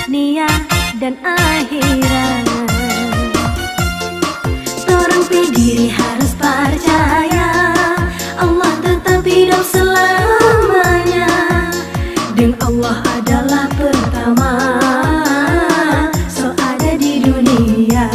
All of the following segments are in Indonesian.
dunia dan akhirat. Torang diri harus percaya Allah tetap hidup selamanya, dan Allah adalah pertama, so ada di dunia.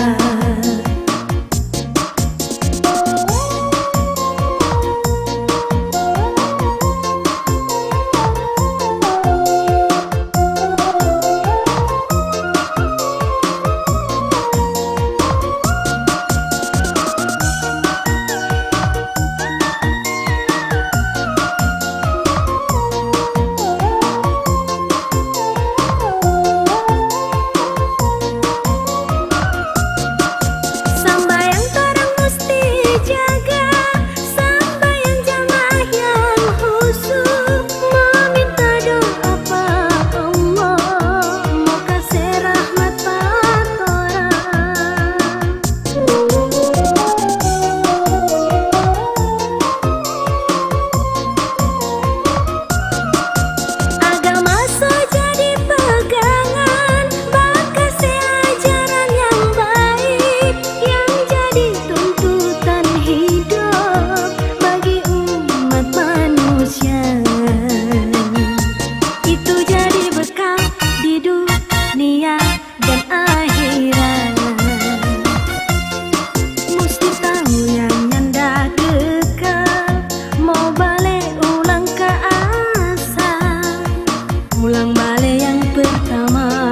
Ulang balik yang pertama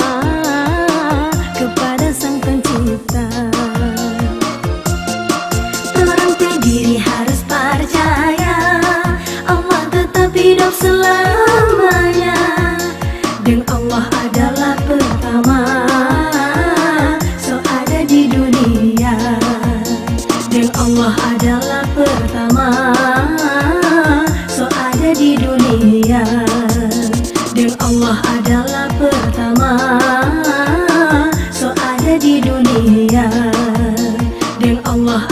kepada Sang Pencipta. Torang diri harus percaya Allah tetap hidup selamanya, dan Allah adalah pertama, so ada di dunia. Dan Allah adalah pertama, so ada di dunia. Dan Allah adalah pertama, so ada di dunia. Dan Allah